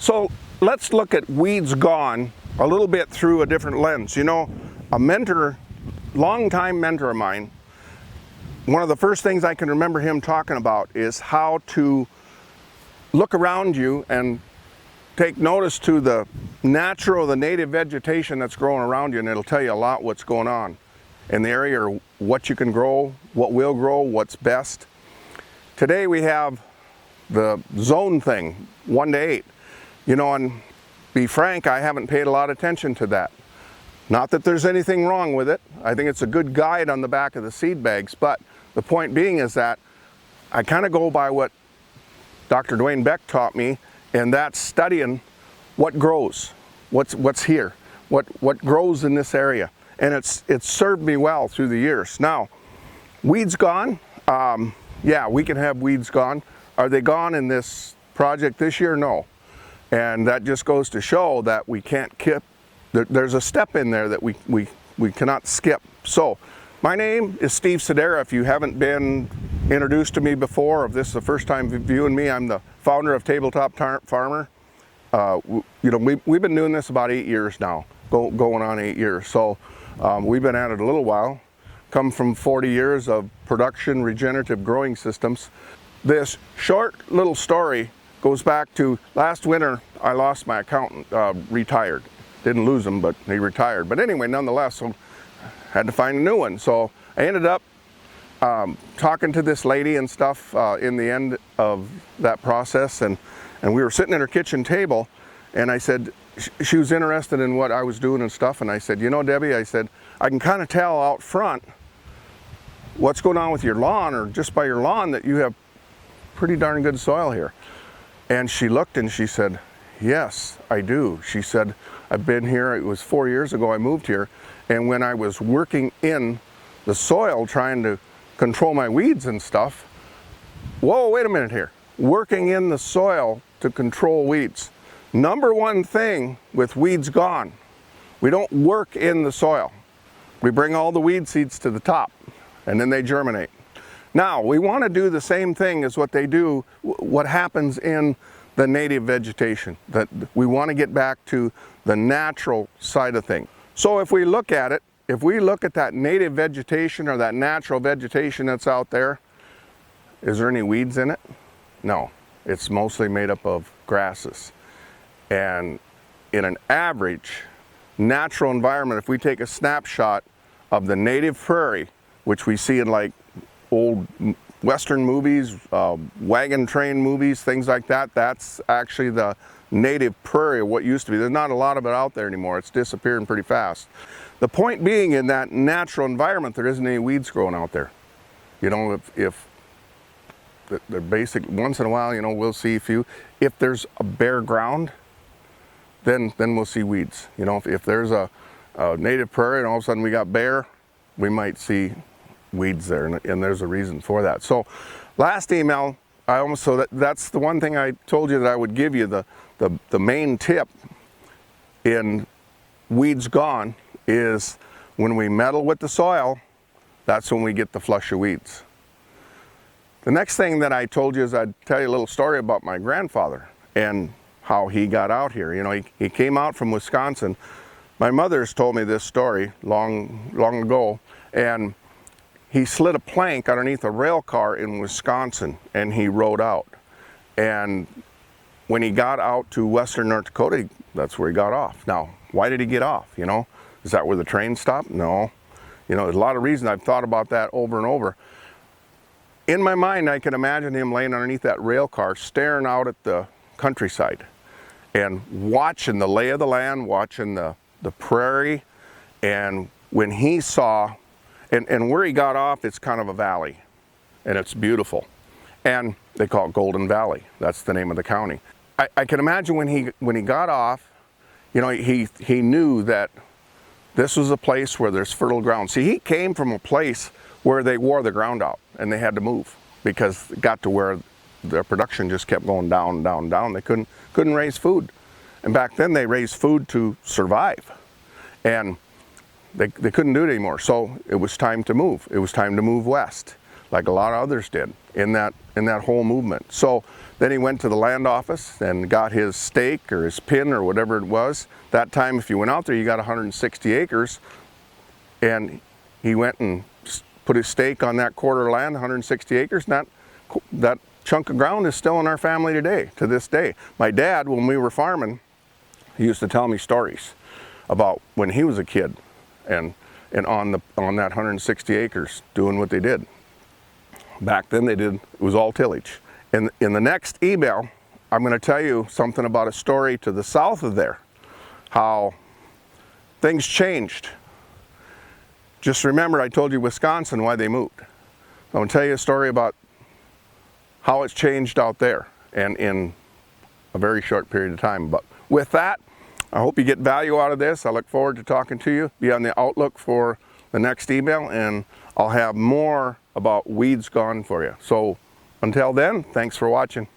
So let's look at weeds gone a little bit through a different lens. You know, a mentor, longtime mentor of mine, one of the first things I can remember him talking about is how to look around you and take notice to the natural, the native vegetation that's growing around you, and it'll tell you a lot what's going on in the area, or what you can grow, what will grow, what's best. Today we have the zone thing, 1 to 8. You know, and be frank, I haven't paid a lot of attention to that. Not that there's anything wrong with it. I think it's a good guide on the back of the seed bags, but the point being is that I kind of go by what Dr. Dwayne Beck taught me, and that's studying what grows, what's here, what grows in this area. And it's served me well through the years. Now, weeds gone, yeah, we can have weeds gone. Are they gone in this project this year? No. And that just goes to show that we can't skip. There's a step in there that we cannot skip. So, my name is Steve Sedera. If you haven't been introduced to me before, or if this is the first time viewing me, I'm the founder of Tabletop Farmer. You know, we've been doing this about 8 years now, going on 8 years. So we've been at it a little while. Come from 40 years of production regenerative growing systems. This short little story goes back to last winter. I lost my accountant, retired. Didn't lose him, but he retired. But anyway, nonetheless, so had to find a new one. So I ended up talking to this lady and stuff in the end of that process, and we were sitting at her kitchen table, and I said, she was interested in what I was doing and stuff, and I said, you know, Debbie, I said, I can kind of tell out front what's going on with your lawn, or just by your lawn, that you have pretty darn good soil here. And she looked and she said, yes, I do. She said, I've been here, it was 4 years ago I moved here, and when I was working in the soil trying to control my weeds and stuff, whoa, wait a minute here. Working in the soil to control weeds. Number one thing with weeds gone, we don't work in the soil. We bring all the weed seeds to the top, and then they germinate. Now, we want to do the same thing as what they do, what happens in the native vegetation. That we want to get back to the natural side of things. So if we look at it, if we look at that native vegetation or that natural vegetation that's out there, is there any weeds in it? No, it's mostly made up of grasses. And in an average natural environment, if we take a snapshot of the native prairie, which we see in like old Western movies, wagon train movies, things like that, that's actually the native prairie, what used to be. There's not a lot of it out there anymore. It's disappearing pretty fast. The point being, in that natural environment, there isn't any weeds growing out there. You know, if they're basic, once in a while, you know, we'll see a few. If there's a bare ground, then we'll see weeds. You know, if there's a native prairie and all of a sudden we got bare, we might see weeds there, and there's a reason for that. So last email, that's the one thing I told you that I would give you, the main tip in weeds gone is when we meddle with the soil, that's when we get the flush of weeds. The next thing that I told you is I'd tell you a little story about my grandfather and how he got out here. You know, he came out from Wisconsin. My mother's told me this story long ago, and he slid a plank underneath a rail car in Wisconsin, and he rode out. And when he got out to western North Dakota, that's where he got off. Now, why did he get off, you know? Is that where the train stopped? No. You know, there's a lot of reasons. I've thought about that over and over. In my mind, I can imagine him laying underneath that rail car, staring out at the countryside and watching the lay of the land, watching the prairie. And when he saw, and where he got off, it's kind of a valley, and it's beautiful. And they call it Golden Valley. That's the name of the county. I can imagine when he got off, you know, he knew that this was a place where there's fertile ground. See, he came from a place where they wore the ground out, and they had to move because it got to where their production just kept going down, down, down. They couldn't raise food. And back then they raised food to survive. And they couldn't do it anymore. So it was time to move. It was time to move west. like a lot of others did in that whole movement. So then he went to the land office and got his stake or his pin or whatever it was. That time, if you went out there, you got 160 acres. And he went and put his stake on that quarter of land, 160 acres, and that chunk of ground is still in our family today, to this day. My dad, when we were farming, he used to tell me stories about when he was a kid and on that 160 acres doing what they did. Back then it was all tillage. In the next email, I'm going to tell you something about a story to the south of there, how things changed. Just remember, I told you Wisconsin, why they moved. I'm going to tell you a story about how it's changed out there and in a very short period of time. But with that, I hope you get value out of this. I look forward to talking to you. Be on the outlook for the next email, and I'll have more about weeds gone for you. So until then, thanks for watching.